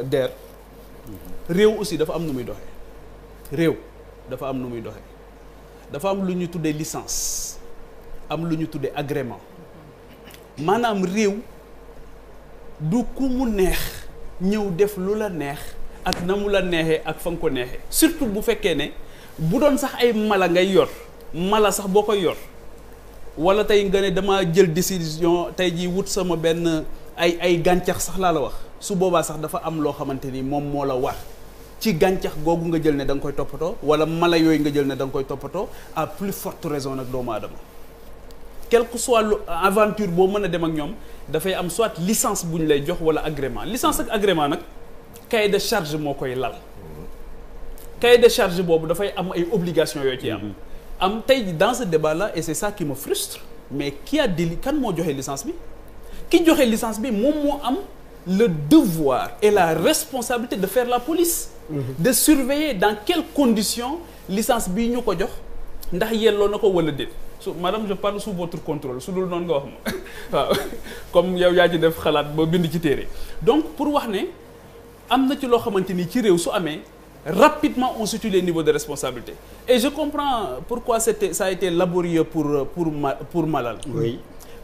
Der réew aussi dafa am nu muy doxee réew dafa am nu muy doxee dafa am lu ñu tuddee licence am lu ñu tuddee agrément maanaam réew du ku mu neex ñëw def lu la neex ak na mu la neexee ak fa nga ko neexee surtout bu fekkee ne bu doon sax ay mala ngay yor mala sax boo koy yor wala tey nga ne dama jël décision tey jii wut sama benn ay gàncax sax laa la wax su boobaa sax dafa am loo xamante ni moom moo la war ci gàncax googu nga jël ne da nga koy toppatoo wala mala yooyu nga jël ne da nga koy toppatoo à plus forte raison nag doomu aadama quel que soit lu aventure boo mën a dem ak ñoom dafay am soit licence bu ñu lay jox wala agrément licence ak agrément nag cahier de charge moo koy lal cahier de charge boobu dafay am ay obligations yoo ci am tey dans ce débat là et c'est ça qui me frustre mais qui a déli kan moo joxe licence bi ki joxe licence bi moom moo am le devoir et la responsabilité de faire la police de surveiller dans quelles conditions licence bii ñu ko jox ndax yelloo na ko wala déet madame je parle sous votre contrôle su dul noonu nga wax ma waaw comme yow yaa ci def xalaat ba bind ci téere donc pour wax ne am na ci loo xamante ni ci réew su amee rapidement on situe les niveaux de responsabilité et je comprends pourquoi ça a été laborieux pour Malal. Oui.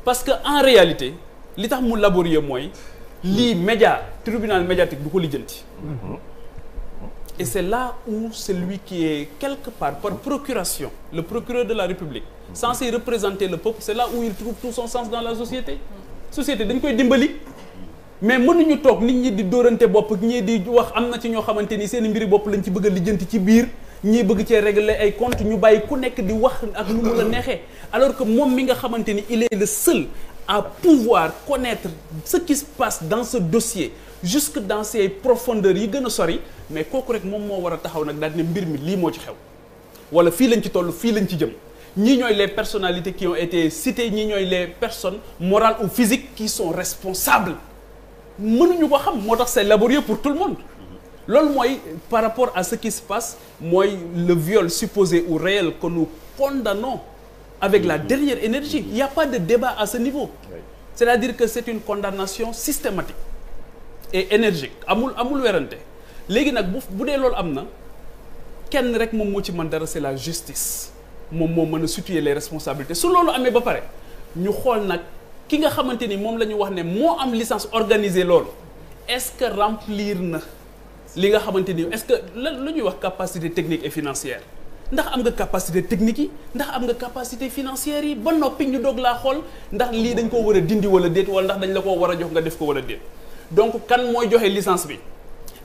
Parce que en réalité li tax mu laborieux mooy lii tribunal médiatique du ko lijjanti. Et c'est là où celui qui est quelque part par procuration le procureur de la République censé représenter le peuple c'est là où il trouve tout son sens dans la société dañ koy dimbali mais mënuñu toog nit ñi di dóorante bopp ñii di wax am na ci ñoo xamante ni seen mbiri bopp lañ ci bëgg a lijjanti ci biir ñii bëgg cee régler ay comptes ñu bàyyi ku nekk di wax ak nu mu la neexee alors que moom mi nga xamante ni il est le seul à pouvoir connaître ce qui se passe dans ce dossier jusque dans ses profondeurs yi gën a sori mais kooku rek moom moo war a taxaw nag daal ne mbir mi lii moo ci xew wala fii lañ ci toll fii lañ ci jëm ñii ñooy les personnalités qui ont été citées ñii ñooy les personnes morales ou physiques qui sont responsables mënuñu ko xam moo tax c'est laborieux pour tout le monde loolu mooy par rapport à ce qui se passe mooy le viol supposé ou réel que nous condamnons avec la dernière énergie il y a pas de débat à ce niveau c'est-à-dire que c'est une condamnation systématique et énergique amul werante léegi nag bu dee loolu am na kenn rek moom moo ci mën dara c'est la justice moom moo mën a situer les responsabilités su loolu amee ba pare ñu xool nag ki nga xamante ni moom la ñu wax ne moo am licence organisée loolu est-ce que remplir na li nga xamante ni est-ce que la ñuy wax capacité technique et financière ndax am nga capacité technique yi ndax am nga capacité financière yi ba noppi ñu doog laa xool ndax lii dañ koo war a dindi wala déet wala ndax dañ la koo war a jox nga def ko wala déet donc kan mooy joxe licence bi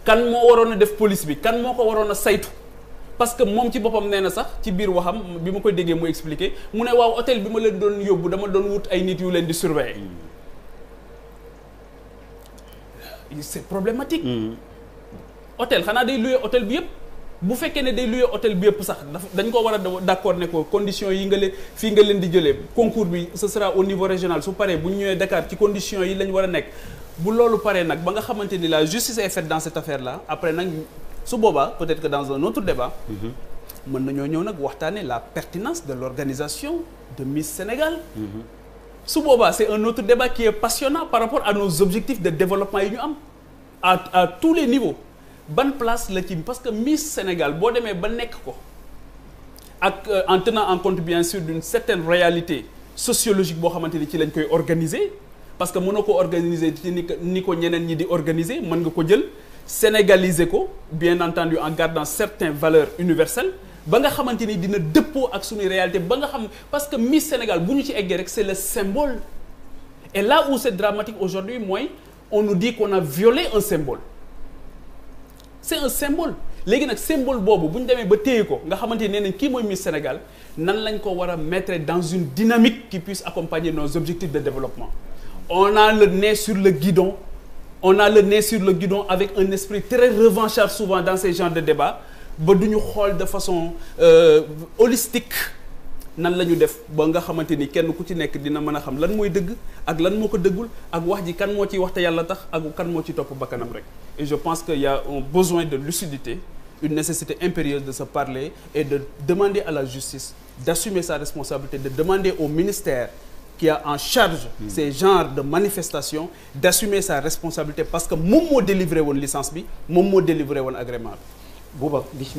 kan moo waroon a def police bi kan moo ko waroon a saytu parce que moom ci boppam nee na sax ci biir waxam bi ma koy déggee mu expliquer mu ne waaw hôtel bi ma leen doon yóbbu dama doon wut ay nit yu leen di surveiller c'est problématique hôtel xanaa day louer hôtel bi yëpp bu fekkee ne day louer hôtel bi yëpp sax dañ ko war a d'accord ne ko conditions yi nga leen fii nga leen di jëlee concours bi ce sera au niveau régional su paree bu ñu ñëwee Dakar ci conditions yi lañ war a nekk bu loolu paree nag ba nga xamante ni la justice est faite dans cette affaire là après nag su boobaa peut-être que dans un autre débat mën nañoo ñëw nag waxtaane la pertinence de l'organisation de Miss Sénégal su boobaa c'est un autre débat qui est passionnant par rapport à nos objectifs de développement yi ñu am à tous les niveaux ban place la ci parce que Miss Sénégal boo demee ba nekk ko ak en tenant en compte bien sûr d'une certaine réalité sociologique boo xamante ni ci lañ koy organiser parce que mënoo ko organiser ci ni ko ñeneen ñi di organiser mën nga ko jël sénégaliser ko bien entendu en gardant certaines valeurs universelles ba nga xamante ni dina dëppoo ak suñu réalité ba nga xam parce que Miss Sénégal bu ñu ci eggee rek c'est le symbole et là où c'est dramatique aujourd'hui mooy on nous dit qu'on a violé un symbole c'est un symbole léegi nag symbole boobu bu ñu demee ba téye ko nga xamante ni nee nañ kii mooy Miss Sénégal nan lañ ko war a mettre dans une dynamique qui puisse accompagner nos objectifs de développement on a le nez sur le guidon avec un esprit très revanchard souvent dans ces genres de débats ba du ñu xool de façon holistique nan la ñu def ba nga xamante ni kenn ku ci nekk dina mën a xam lan mooy dëgg ak lan moo ko dëggul ak wax ji kan moo ciy waxte yàlla tax ak kan moo ci topp bakkanam rek et je pense qu'il y a un besoin de lucidité une nécessité impérieuse de se parler et de demander à la justice d'assumer sa responsabilité de demander au ministère qui a en charge ces genres de manifestations d'assumer sa responsabilité parce que moom moo délivré woon licence bi moom moo délivré woon agrément bi.